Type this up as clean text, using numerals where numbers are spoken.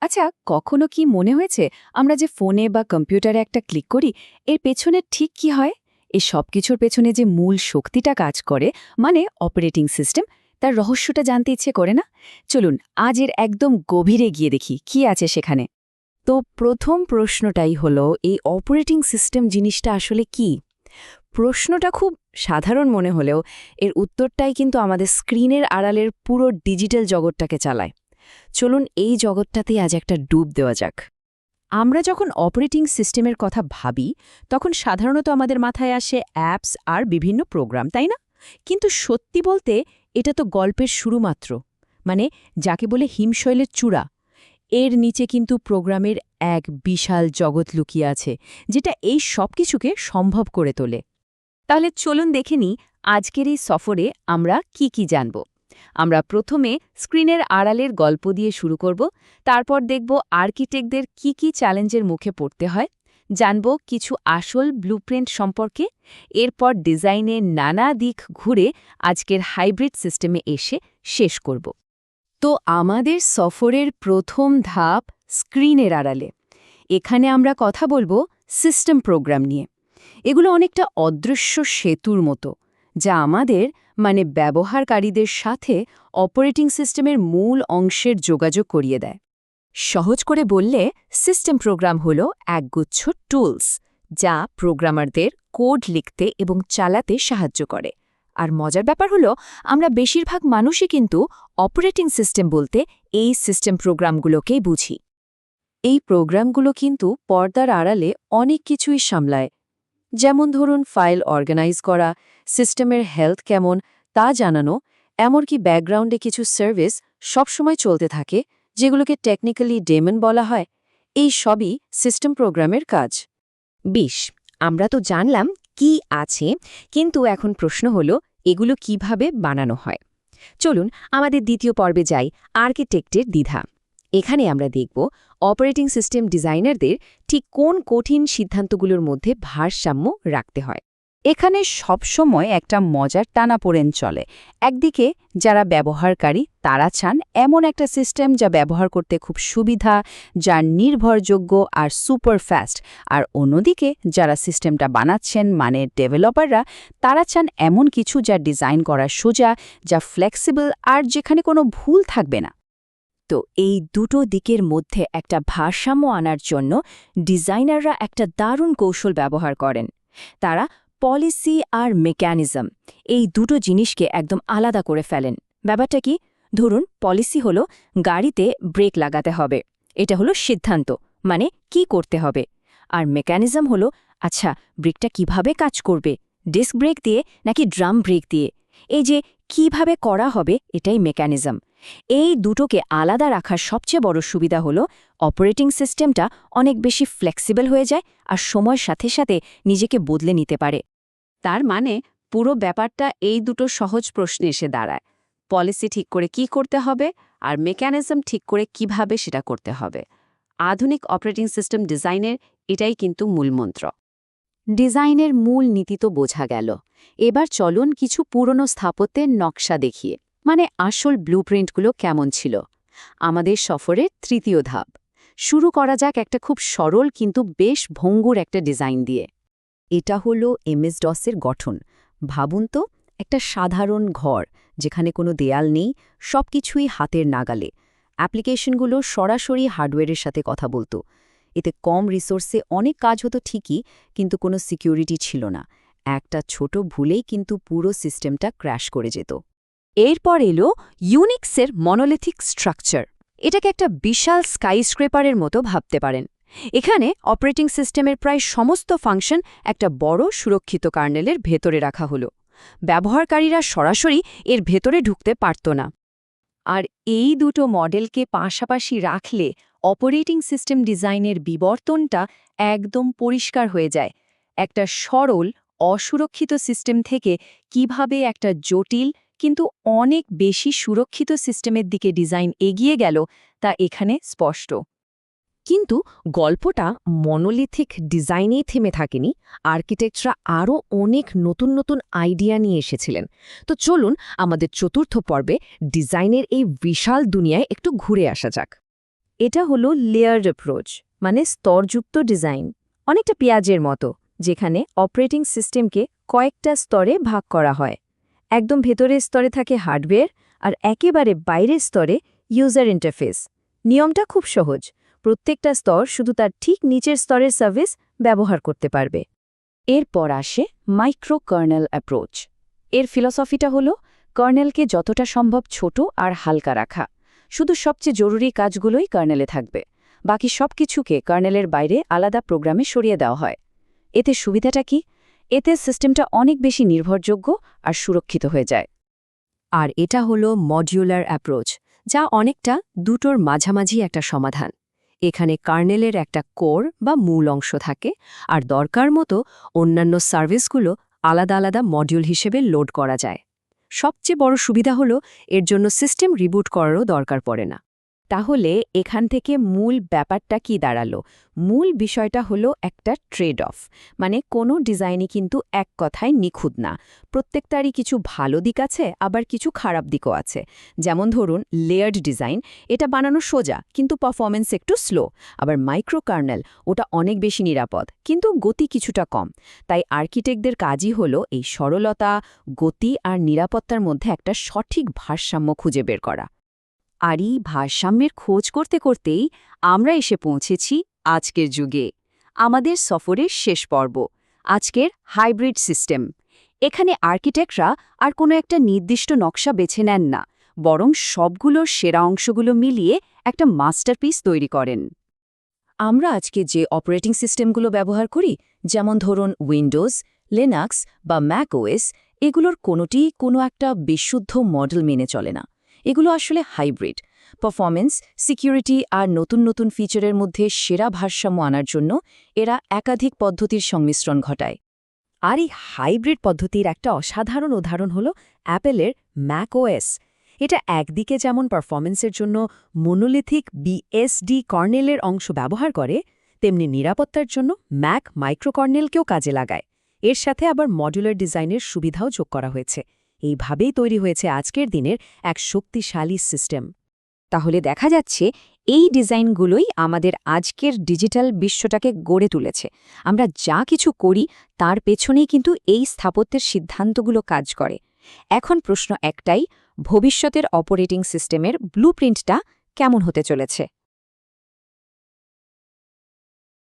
আচ্ছা, কখনো কি মনে হয়েছে আমরা যে ফোনে বা কম্পিউটারে একটা ক্লিক করি এর পেছনে ঠিক কি হয়? এই সব কিছুর পেছনে যে মূল শক্তিটা কাজ করে, মানে অপারেটিং সিস্টেম, তার রহস্যটা জানতে ইচ্ছে করে না? চলুন আজ এর একদম গভীরে গিয়ে দেখি কি আছে সেখানে। তো প্রথম প্রশ্নটাই হলো এই অপারেটিং সিস্টেম জিনিসটা আসলে কি? প্রশ্নটা খুব সাধারণ মনে হলেও এর উত্তরটাই কিন্তু আমাদের স্ক্রিনের আড়ালের পুরো ডিজিটাল জগৎটাকে চালায়। চলুন এই জগৎটাতেই আজ একটা ডুব দেওয়া যাক। আমরা যখন অপারেটিং সিস্টেমের কথা ভাবি তখন সাধারণত আমাদের মাথায় আসে অ্যাপস আর বিভিন্ন প্রোগ্রাম, তাই না? কিন্তু সত্যি বলতে এটা তো গল্পের শুরু মাত্র। মানে যাকে বলে হিমশৈলের চূড়া। এর নিচে কিন্তু প্রোগ্রামের এক বিশাল জগৎ লুকিয়ে আছে, যেটা এই সব কিছুকে সম্ভব করে তোলে। তাহলে চলুন দেখে নিই আজকের এই সফরে আমরা কি কি জানব। আমরা প্রথমে স্ক্রিনের আড়ালের গল্প দিয়ে শুরু করব, তারপর দেখব আর্কিটেক্টদের কি কি চ্যালেঞ্জের মুখে পড়তে হয়, জানব কিছু আসল ব্লুপ্রিন্ট সম্পর্কে, এরপর ডিজাইনের নানা দিক ঘুরে আজকের হাইব্রিড সিস্টেমে এসে শেষ করব। তো আমাদের সফরের প্রথম ধাপ স্ক্রিনের আড়ালে। এখানে আমরা কথা বলবো সিস্টেম প্রোগ্রাম নিয়ে। এগুলো অনেকটা অদৃশ্য সেতুর মতো, যা আমাদের মানে ব্যবহারকারীদের সাথে অপারেটিং সিস্টেমের মূল অংশের যোগাযোগ করিয়ে দেয়। সহজ করে বললে সিস্টেম প্রোগ্রাম হল একগুচ্ছ টুলস, যা প্রোগ্রামারদের কোড লিখতে এবং চালাতে সাহায্য করে। আর মজার ব্যাপার হলো আমরা বেশিরভাগ মানুষই কিন্তু অপারেটিং সিস্টেম বলতে এই সিস্টেম প্রোগ্রামগুলোকেই বুঝি। এই প্রোগ্রামগুলো কিন্তু পর্দার আড়ালে অনেক কিছুই সামলায়, যেমন ধরুন ফাইল অর্গানাইজ করা, সিস্টেমের হেলথ কেমন তা জানানো, এমনকি ব্যাকগ্রাউন্ডে কিছু সার্ভিস সবসময় চলতে থাকে, যেগুলোকে টেকনিক্যালি ডেমন বলা হয়। এই সবই সিস্টেম প্রোগ্রামের কাজ। আমরা তো জানলাম কি আছে, কিন্তু এখন প্রশ্ন হলো এগুলো কিভাবে বানানো হয়। চলুন আমাদের দ্বিতীয় পর্বে যাই, আর্কিটেক্টের দ্বিধা। এখানে আমরা দেখব অপারেটিং সিস্টেম ডিজাইনারদের ঠিক কোন কঠিন সিদ্ধান্তগুলোর মধ্যে ভারসাম্য রাখতে হয়। এখানে সবসময় একটা মজার টানাপোড়েন চলে। একদিকে যারা ব্যবহারকারী তারা চান এমন একটা সিস্টেম যা ব্যবহার করতে খুব সুবিধা, যা নির্ভরযোগ্য আর সুপার ফাস্ট। আর অন্যদিকে যারা সিস্টেমটা বানাচ্ছেন মানে ডেভেলপাররা, তারা চান এমন কিছু যা ডিজাইন করা সোজা, যা ফ্লেক্সিবল আর যেখানে কোনো ভুল থাকবে না। তো এই দুটো দিকের মধ্যে একটা ভারসাম্য আনার জন্য ডিজাইনাররা একটা দারুণ কৌশল ব্যবহার করেন। তারা পলিসি আর মেকানিজম এই দুটো জিনিসকে একদম আলাদা করে ফেলেন। ব্যাপারটা কি? ধরুন পলিসি হলো গাড়িতে ব্রেক লাগাতে হবে, এটা হলো সিদ্ধান্ত, মানে কি করতে হবে। আর মেকানিজম হলো আচ্ছা ব্রেকটা কিভাবে কাজ করবে, ডিস্ক ব্রেক দিয়ে নাকি ড্রাম ব্রেক দিয়ে, এই যে কিভাবে করা হবে এটাই মেকানিজম। এই দুটোকে আলাদা রাখার সবচেয়ে বড় সুবিধা হলো অপারেটিং সিস্টেমটা অনেক বেশি ফ্লেক্সিবল হয়ে যায় আর সময়ের সাথে সাথে নিজেকে বদলে নিতে পারে। তার মানে পুরো ব্যাপারটা এই দুটো সহজ প্রশ্নে এসে দাঁড়ায়। পলিসি ঠিক করে কি করতে হবে আর মেকানিজম ঠিক করে কিভাবে সেটা করতে হবে। আধুনিক অপারেটিং সিস্টেম ডিজাইনের এটাই কিন্তু মূলমন্ত্র। ডিজাইনের মূল নীতি তো বোঝা গেল। এবার চলুন কিছু পুরনো স্থাপত্যের নকশা দেখিয়ে, মানে আসল ব্লুপ্রিন্টগুলো কেমন ছিল। আমাদের সফরের তৃতীয় ধাপ। শুরু করা যাক একটা খুব সরল কিন্তু বেশ ভঙ্গুর একটা ডিজাইন দিয়ে। এটা হলো MS-DOS-এর গঠন। ভাবুন তো, একটা সাধারণ ঘর যেখানে কোনো দেয়াল নেই, সবকিছুই হাতের নাগালে। অ্যাপ্লিকেশনগুলো সরাসরি হার্ডওয়্যারের সাথে কথা বলতো। এতে কম রিসোর্সে অনেক কাজ হতো ঠিকই, কিন্তু কোনো সিকিউরিটি ছিল না। একটা ছোট ভুলেই কিন্তু পুরো সিস্টেমটা ক্র্যাশ করে যেত। এরপর এলো ইউনিক্সের মনোলিথিক স্ট্রাকচার। এটাকে একটা বিশাল স্কাইস্ক্রেপারের মতো ভাবতে পারেন। এখানে অপারেটিং সিস্টেমের প্রায় সমস্ত ফাংশন একটা বড় সুরক্ষিত কার্নেলের ভেতরে রাখা হলো। ব্যবহারকারীরা সরাসরি এর ভেতরে ঢুকতে পারত না। আর এই দুটো মডেলকে পাশাপাশি রাখলে অপারেটিং সিস্টেম ডিজাইনের বিবর্তনটা একদম পরিষ্কার হয়ে যায়। একটা সরল অসুরক্ষিত সিস্টেম থেকে কিভাবে একটা জটিল কিন্তু অনেক বেশি সুরক্ষিত সিস্টেমের দিকে ডিজাইন এগিয়ে গেল তা এখানে স্পষ্ট। কিন্তু গল্পটা মনোলিথিক ডিজাইনেই থেমে থাকেনি। আর্কিটেক্টরা আরও অনেক নতুন নতুন আইডিয়া নিয়ে এসেছিলেন। তো চলুন আমাদের চতুর্থ পর্বে ডিজাইনের এই বিশাল দুনিয়ায় একটু ঘুরে আসা যাক। এটা হলো লেয়ার্ড অ্যাপ্রোচ, মানে স্তরযুক্ত ডিজাইন, অনেকটা পেঁয়াজের মতো, যেখানে অপারেটিং সিস্টেমকে কয়েকটা স্তরে ভাগ করা হয়। একদম ভেতরের স্তরে থাকে হার্ডওয়্যার, আর একেবারে বাইরের স্তরে ইউজার ইন্টারফেস। নিয়মটা খুব সহজ, প্রত্যেকটা স্তর শুধু তার ঠিক নিচের স্তরের সার্ভিস ব্যবহার করতে পারবে। এরপর আসে মাইক্রো কার্নেল অ্যাপ্রোচ। এর ফিলসফিটা হলো কার্নেলকে যতটা সম্ভব ছোট আর হালকা রাখা, শুধু সবচেয়ে জরুরি কাজগুলোই কার্নেলে থাকবে, বাকি সব কিছুকে কার্নেলের বাইরে আলাদা প্রোগ্রামে সরিয়ে দেওয়া হয়। এতে সুবিধাটা কি? এতে সিস্টেমটা অনেক বেশি নির্ভরযোগ্য আর সুরক্ষিত হয়ে যায়। আর এটা হলো মডিউলার অ্যাপ্রোচ, যা অনেকটা দুটোর মাঝামাঝি একটা সমাধান। এখানে কার্নেলের একটা কোর বা মূল অংশ থাকে, আর দরকার মতো অন্যান্য সার্ভিসগুলো আলাদা আলাদা মডিউল হিসেবে লোড করা যায়। সবচেয়ে বড় সুবিধা হলো এর জন্য সিস্টেম রিবুট করারও দরকার পড়ে না। তাহলে এখান থেকে মূল ব্যাপারটা কি দাঁড়ালো? মূল বিষয়টা হলো একটা ট্রেড অফ, মানে কোনো ডিজাইনই কিন্তু এক কথায় নিখুঁত না। প্রত্যেকটারই কিছু ভালো দিক আছে, আবার কিছু খারাপ দিকও আছে। যেমন ধরুন লেয়ার্ড ডিজাইন, এটা বানানো সোজা কিন্তু পারফরমেন্স একটু স্লো। আবার মাইক্রো কার্নেল, ওটা অনেক বেশি নিরাপদ কিন্তু গতি কিছুটা কম। তাই আর্কিটেক্টদের কাজই হলো এই সরলতা, গতি আর নিরাপত্তার মধ্যে একটা সঠিক ভারসাম্য খুঁজে বের করা। আর এই ভারসাম্যের খোঁজ করতে করতেই আমরা এসে পৌঁছেছি আজকের যুগে, আমাদের সফরের শেষ পর্ব, আজকের হাইব্রিড সিস্টেম। এখানে আর্কিটেক্টরা আর কোনো একটা নির্দিষ্ট নকশা বেছে নেন না, বরং সবগুলোর সেরা অংশগুলো মিলিয়ে একটা মাস্টারপিস তৈরি করেন। আমরা আজকে যে অপারেটিং সিস্টেমগুলো ব্যবহার করি, যেমন ধরুন উইন্ডোজ, লিনাক্স বা ম্যাক ওএস, এগুলোর কোনোটিই কোনো একটা বিশুদ্ধ মডেল মেনে চলে না। এগুলো আসলে হাইব্রিড। পারফরমেন্স, সিকিউরিটি আর নতুন নতুন ফিচারের মধ্যে সেরা ভারসাম্য আনার জন্য এরা একাধিক পদ্ধতির সংমিশ্রণ ঘটায়। আর এই হাইব্রিড পদ্ধতির একটা অসাধারণ উদাহরণ হল অ্যাপেলের ম্যাক ওএস। এটা একদিকে যেমন পারফরমেন্সের জন্য মনোলিথিক বিএসডি কর্নেলের অংশ ব্যবহার করে, তেমনি নিরাপত্তার জন্য ম্যাক মাইক্রোকর্নেলকেও কাজে লাগায়। এর সাথে আবার মডুলার ডিজাইনের সুবিধাও যোগ করা হয়েছে। এইভাবেই তৈরি হয়েছে আজকের দিনের এক শক্তিশালী সিস্টেম। তাহলে দেখা যাচ্ছে এই ডিজাইনগুলোই আমাদের আজকের ডিজিটাল বিশ্বটাকে গড়ে তুলেছে। আমরা যা কিছু করি তার পেছনেই কিন্তু এই স্থাপত্যের সিদ্ধান্তগুলো কাজ করে। এখন প্রশ্ন একটাই, ভবিষ্যতের অপারেটিং সিস্টেমের ব্লুপ্রিন্টটা কেমন হতে চলেছে?